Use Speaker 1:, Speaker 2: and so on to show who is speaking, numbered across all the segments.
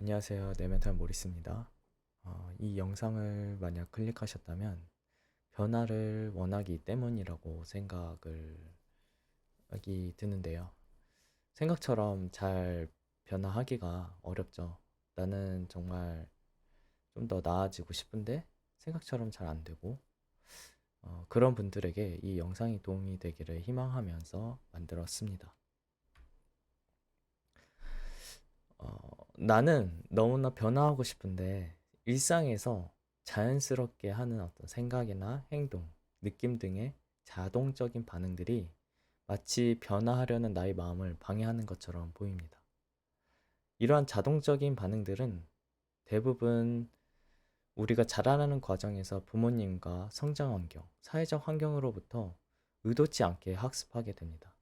Speaker 1: 안녕하세요. 네멘탈 모리스입니다. 이 영상을 만약 클릭하셨다면 변화를 원하기 때문이라고 생각을 하기 드는데요. 생각처럼 잘 변화하기가 어렵죠. 나는 정말 좀 더 나아지고 싶은데 생각처럼 잘 안 되고 그런 분들에게 이 영상이 도움이 되기를 희망하면서 만들었습니다. 나는 너무나 변화하고 싶은데 일상에서 자연스럽게 하는 어떤 생각이나 행동, 느낌 등의 자동적인 반응들이 마치 변화하려는 나의 마음을 방해하는 것처럼 보입니다. 이러한 자동적인 반응들은 대부분 우리가 자라나는 과정에서 부모님과 성장 환경, 사회적 환경으로부터 의도치 않게 학습하게 됩니다.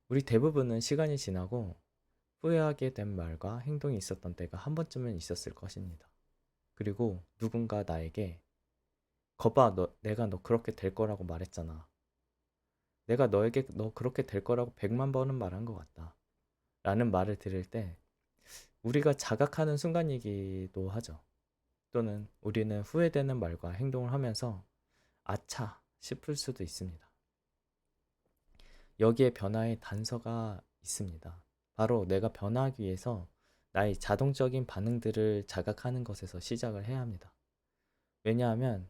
Speaker 1: 우리 대부분은 시간이 지나고 후회하게 된 말과 행동이 있었던 때가 한 번쯤은 있었을 것입니다. 그리고 누군가 나에게 거봐, 내가 너 그렇게 될 거라고 말했잖아. 내가 너에게 너 그렇게 될 거라고 100만 번은 말한 것 같다. 라는 말을 들을 때 우리가 자각하는 순간이기도 하죠. 또는 우리는 후회되는 말과 행동을 하면서 아차 싶을 수도 있습니다. 여기에 변화의 단서가 있습니다. 바로 내가 변화하기 위해서 나의 자동적인 반응들을 자각하는 것에서 시작을 해야 합니다. 왜냐하면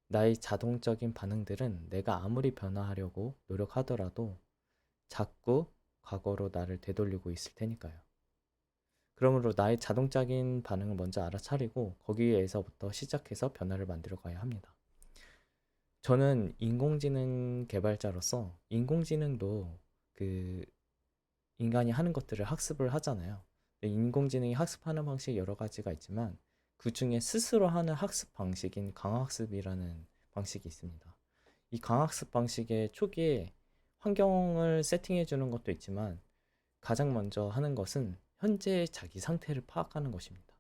Speaker 1: 나의 자동적인 반응들은 내가 아무리 변화하려고 노력하더라도 자꾸 과거로 나를 되돌리고 있을 테니까요. 그러므로 나의 자동적인 반응을 먼저 알아차리고 거기에서부터 시작해서 변화를 만들어 가야 합니다. 저는 인공지능 개발자로서 인공지능도 그 인간이 하는 것들을 학습을 하잖아요. 인공지능이 학습하는 방식이 여러 가지가 있지만 그 중에 스스로 하는 학습 방식인 강학습이라는 방식이 있습니다. 이 강학습 방식의 초기에 환경을 세팅해 주는 것도 있지만 가장 먼저 하는 것은 현재의 자기 상태를 파악하는 것입니다.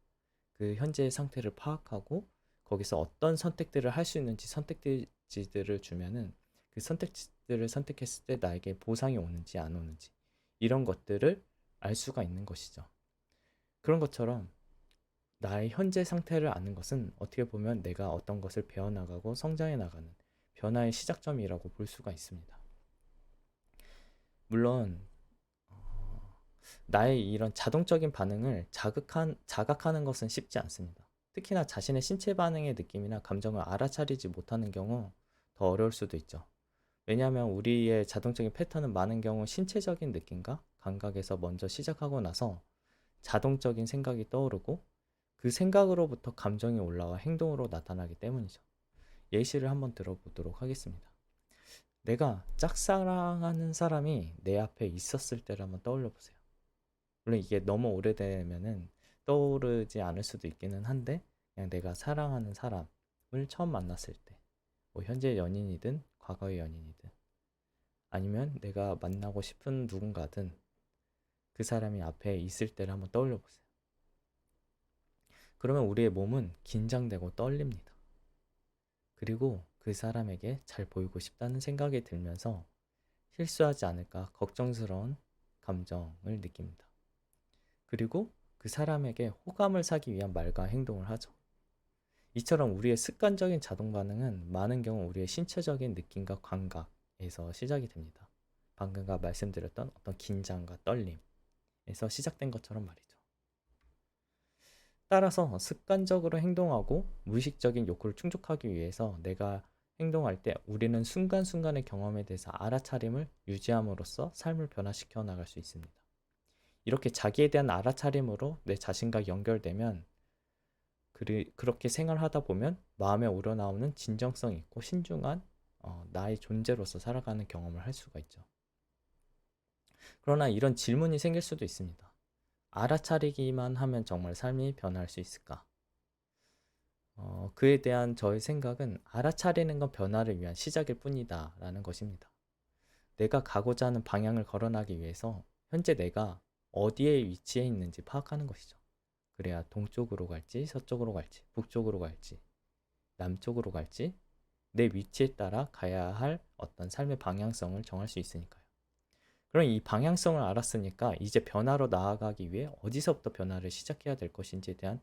Speaker 1: 그 현재의 상태를 파악하고 거기서 어떤 선택들을 할 수 있는지 선택지들을 주면은 그 선택지들을 선택했을 때 나에게 보상이 오는지 안 오는지 이런 것들을 알 수가 있는 것이죠. 그런 것처럼 나의 현재 상태를 아는 것은 어떻게 보면 내가 어떤 것을 배워나가고 성장해 나가는 변화의 시작점이라고 볼 수가 있습니다. 물론 나의 이런 자동적인 반응을 자각하는 것은 쉽지 않습니다. 특히나 자신의 신체 반응의 느낌이나 감정을 알아차리지 못하는 경우 더 어려울 수도 있죠. 왜냐하면 우리의 자동적인 패턴은 많은 경우 신체적인 느낌과 감각에서 먼저 시작하고 나서 자동적인 생각이 떠오르고 그 생각으로부터 감정이 올라와 행동으로 나타나기 때문이죠. 예시를 한번 들어보도록 하겠습니다. 내가 짝사랑하는 사람이 내 앞에 있었을 때를 한번 떠올려 보세요. 물론 이게 너무 오래되면은 떠오르지 않을 수도 있기는 한데 그냥 내가 사랑하는 사람을 처음 만났을 때, 뭐 현재 연인이든 과거의 연인이든 아니면 내가 만나고 싶은 누군가든 그 사람이 앞에 있을 때를 한번 떠올려 보세요. 그러면 우리의 몸은 긴장되고 떨립니다. 그리고 그 사람에게 잘 보이고 싶다는 생각이 들면서 실수하지 않을까 걱정스러운 감정을 느낍니다. 그리고 그 사람에게 호감을 사기 위한 말과 행동을 하죠. 이처럼 우리의 습관적인 자동 반응은 많은 경우 우리의 신체적인 느낌과 감각에서 시작이 됩니다. 방금과 말씀드렸던 어떤 긴장과 떨림에서 시작된 것처럼 말이죠. 따라서 습관적으로 행동하고 무의식적인 욕구를 충족하기 위해서 내가 행동할 때 우리는 순간순간의 경험에 대해서 알아차림을 유지함으로써 삶을 변화시켜 나갈 수 있습니다. 이렇게 자기에 대한 알아차림으로 내 자신과 연결되면 그렇게 생활하다 보면 마음에 우러나오는 진정성 있고 신중한 나의 존재로서 살아가는 경험을 할 수가 있죠. 그러나 이런 질문이 생길 수도 있습니다. 알아차리기만 하면 정말 삶이 변할 수 있을까? 그에 대한 저의 생각은 알아차리는 건 변화를 위한 시작일 뿐이다 라는 것입니다. 내가 가고자 하는 방향을 걸어나기 위해서 현재 내가 어디에 위치해 있는지 파악하는 것이죠. 그래야 동쪽으로 갈지 서쪽으로 갈지 북쪽으로 갈지 남쪽으로 갈지 내 위치에 따라 가야 할 어떤 삶의 방향성을 정할 수 있으니까요. 그럼 이 방향성을 알았으니까 이제 변화로 나아가기 위해 어디서부터 변화를 시작해야 될 것인지에 대한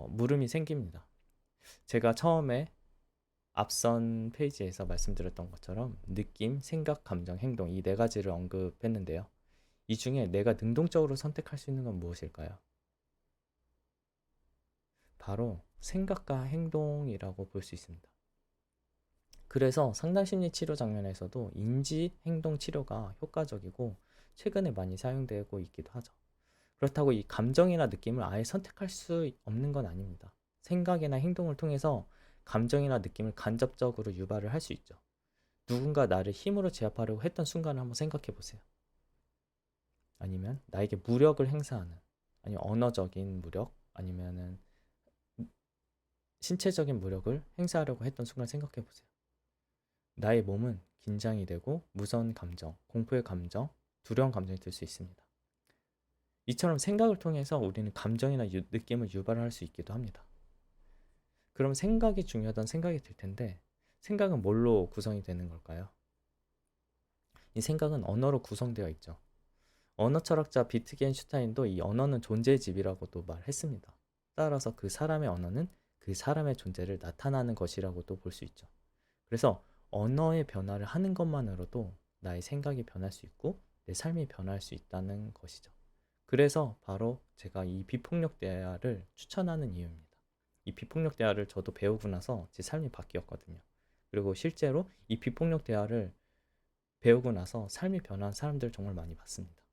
Speaker 1: 물음이 생깁니다. 제가 처음에 앞선 페이지에서 말씀드렸던 것처럼 느낌, 생각, 감정, 행동 이 네 가지를 언급했는데요. 이 중에 내가 능동적으로 선택할 수 있는 건 무엇일까요? 바로 생각과 행동이라고 볼 수 있습니다. 그래서 상담심리 치료 장면에서도 인지 행동 치료가 효과적이고 최근에 많이 사용되고 있기도 하죠. 그렇다고 이 감정이나 느낌을 아예 선택할 수 없는 건 아닙니다. 생각이나 행동을 통해서 감정이나 느낌을 간접적으로 유발을 할 수 있죠. 누군가 나를 힘으로 제압하려고 했던 순간을 한번 생각해 보세요. 아니면 나에게 무력을 행사하는, 아니면 언어적인 무력, 아니면은 신체적인 무력을 행사하려고 했던 순간 생각해 보세요. 나의 몸은 긴장이 되고 무서운 감정, 공포의 감정, 두려운 감정이 들 수 있습니다. 이처럼 생각을 통해서 우리는 감정이나 느낌을 유발할 수 있기도 합니다. 그럼 생각이 중요하다는 생각이 들 텐데 생각은 뭘로 구성이 되는 걸까요? 이 생각은 언어로 구성되어 있죠. 언어 철학자 비트겐슈타인도 이 언어는 존재의 집이라고도 말했습니다. 따라서 그 사람의 언어는 그 사람의 존재를 나타나는 것이라고도 볼 수 있죠. 그래서 언어의 변화를 하는 것만으로도 나의 생각이 변할 수 있고 내 삶이 변할 수 있다는 것이죠. 그래서 바로 제가 이 비폭력 대화를 추천하는 이유입니다. 이 비폭력 대화를 저도 배우고 나서 제 삶이 바뀌었거든요. 그리고 실제로 이 비폭력 대화를 배우고 나서 삶이 변한 사람들 정말 많이 봤습니다.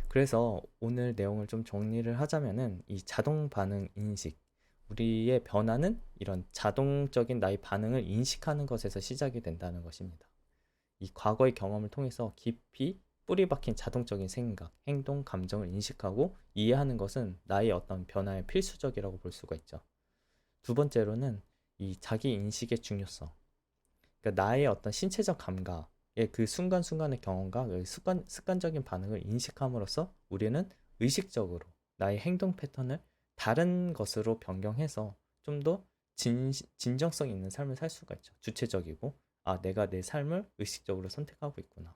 Speaker 1: 그래서 오늘 내용을 좀 정리를 하자면은 이 자동 반응 인식, 우리의 변화는 이런 자동적인 나의 반응을 인식하는 것에서 시작이 된다는 것입니다. 이 과거의 경험을 통해서 깊이 뿌리 박힌 자동적인 생각, 행동, 감정을 인식하고 이해하는 것은 나의 어떤 변화의 필수적이라고 볼 수가 있죠. 두 번째로는 이 자기 인식의 중요성. 그러니까 나의 어떤 신체적 감각의 그 순간순간의 경험과 그 습관적인 반응을 인식함으로써 우리는 의식적으로 나의 행동 패턴을 다른 것으로 변경해서 좀 더 진정성 있는 삶을 살 수가 있죠. 주체적이고, 아, 내가 내 삶을 의식적으로 선택하고 있구나.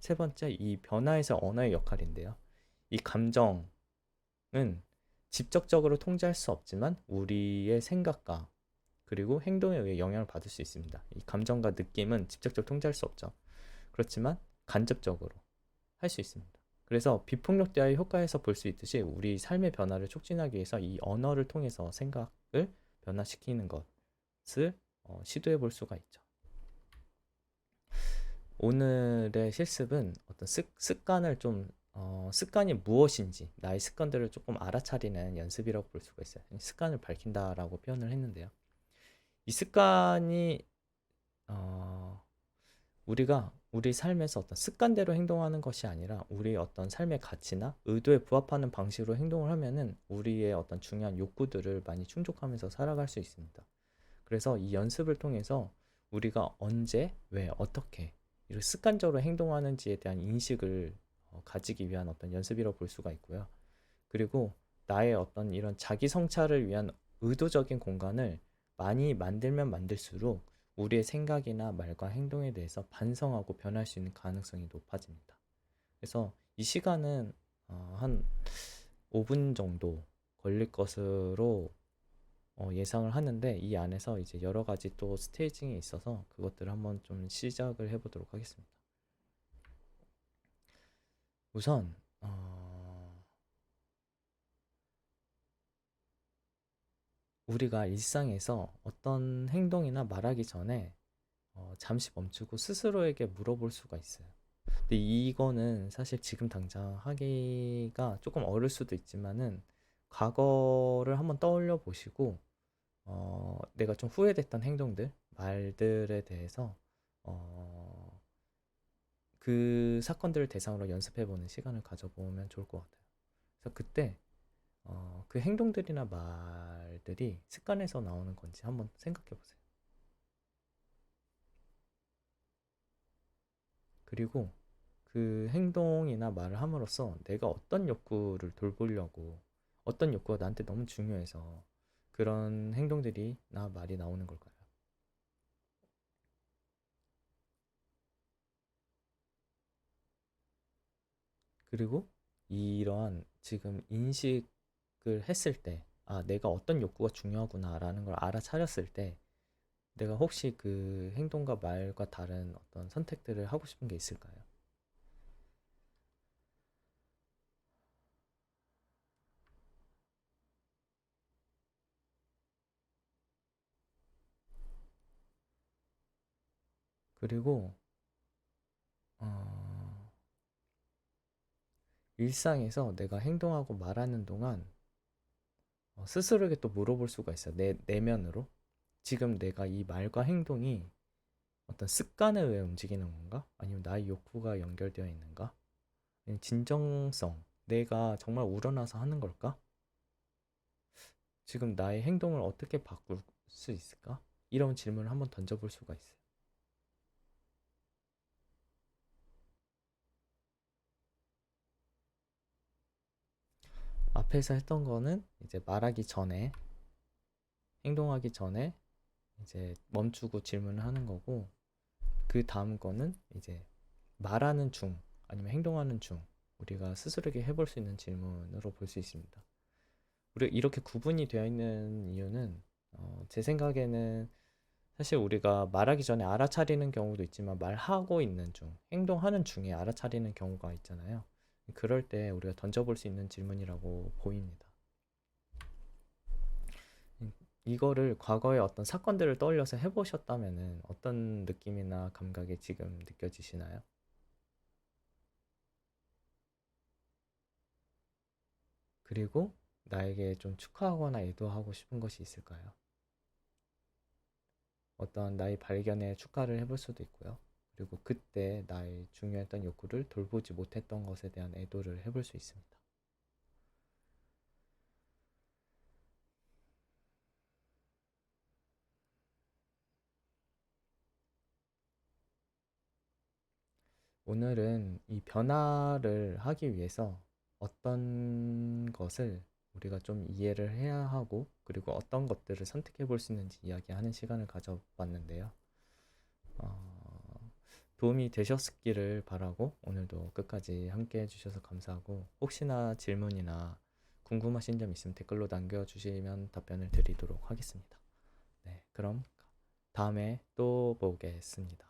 Speaker 1: 세 번째, 이 변화에서 언어의 역할인데요. 이 감정은 직접적으로 통제할 수 없지만 우리의 생각과 그리고 행동에 의해 영향을 받을 수 있습니다. 이 감정과 느낌은 직접적으로 통제할 수 없죠. 그렇지만 간접적으로 할 수 있습니다. 그래서 비폭력 대화의 효과에서 볼 수 있듯이 우리 삶의 변화를 촉진하기 위해서 이 언어를 통해서 생각을 변화시키는 것을 시도해 볼 수가 있죠. 오늘의 실습은 어떤 습관을 좀 습관이 무엇인지 나의 습관들을 조금 알아차리는 연습이라고 볼 수가 있어요. 습관을 밝힌다라고 표현을 했는데요. 이 습관이 우리가 우리 삶에서 어떤 습관대로 행동하는 것이 아니라 우리의 어떤 삶의 가치나 의도에 부합하는 방식으로 행동을 하면은 우리의 어떤 중요한 욕구들을 많이 충족하면서 살아갈 수 있습니다. 그래서 이 연습을 통해서 우리가 언제, 왜, 어떻게 이렇게 습관적으로 행동하는지에 대한 인식을 가지기 위한 어떤 연습이라고 볼 수가 있고요. 그리고 나의 어떤 이런 자기 성찰을 위한 의도적인 공간을 많이 만들면 만들수록 우리의 생각이나 말과 행동에 대해서 반성하고 변할 수 있는 가능성이 높아집니다. 그래서 이 시간은 한 5분 정도 걸릴 것으로 예상을 하는데 이 안에서 이제 여러 가지 또 스테이징이 있어서 그것들을 한번 좀 시작을 해보도록 하겠습니다. 우선 우리가 일상에서 어떤 행동이나 말하기 전에 잠시 멈추고 스스로에게 물어볼 수가 있어요. 근데 이거는 사실 지금 당장 하기가 조금 어려울 수도 있지만은 과거를 한번 떠올려 보시고 내가 좀 후회됐던 행동들, 말들에 대해서 어, 그 사건들을 대상으로 연습해보는 시간을 가져보면 좋을 것 같아요. 그래서 그때 그 행동들이나 말들이 습관에서 나오는 건지 한번 생각해 보세요. 그리고 그 행동이나 말을 함으로써 내가 어떤 욕구를 돌보려고 어떤 욕구가 나한테 너무 중요해서 그런 행동들이 나 말이 나오는 걸까요? 그리고 이러한 지금 인식을 했을 때, 아, 내가 어떤 욕구가 중요하구나라는 걸 알아차렸을 때, 내가 혹시 그 행동과 말과 다른 어떤 선택들을 하고 싶은 게 있을까요? 그리고 어, 일상에서 내가 행동하고 말하는 동안 스스로에게 또 물어볼 수가 있어요. 내 내면으로. 지금 내가 이 말과 행동이 어떤 습관에 의해 움직이는 건가? 아니면 나의 욕구가 연결되어 있는가? 아니면 진정성, 내가 정말 우러나서 하는 걸까? 지금 나의 행동을 어떻게 바꿀 수 있을까? 이런 질문을 한번 던져볼 수가 있어요. 앞에서 했던 거는 이제 말하기 전에, 행동하기 전에 이제 멈추고 질문을 하는 거고, 그 다음 거는 이제 말하는 중, 아니면 행동하는 중, 우리가 스스로에게 해볼 수 있는 질문으로 볼 수 있습니다. 우리가 이렇게 구분이 되어 있는 이유는 제 생각에는 사실 우리가 말하기 전에 알아차리는 경우도 있지만 말하고 있는 중, 행동하는 중에 알아차리는 경우가 있잖아요. 그럴 때 우리가 던져볼 수 있는 질문이라고 보입니다. 이거를 과거의 어떤 사건들을 떠올려서 해보셨다면은 어떤 느낌이나 감각이 지금 느껴지시나요? 그리고 나에게 좀 축하하거나 애도하고 싶은 것이 있을까요? 어떤 나의 발견에 축하를 해볼 수도 있고요. 그리고 그때 나의 중요했던 욕구를 돌보지 못했던 것에 대한 애도를 해볼 수 있습니다. 오늘은 이 변화를 하기 위해서 어떤 것을 우리가 좀 이해를 해야 하고, 그리고 어떤 것들을 선택해 볼 수 있는지 이야기하는 시간을 가져봤는데요. 어, 도움이 되셨기를 바라고 오늘도 끝까지 함께 해주셔서 감사하고, 혹시나 질문이나 궁금하신 점 있으면 댓글로 남겨주시면 답변을 드리도록 하겠습니다. 네, 그럼 다음에 또 보겠습니다.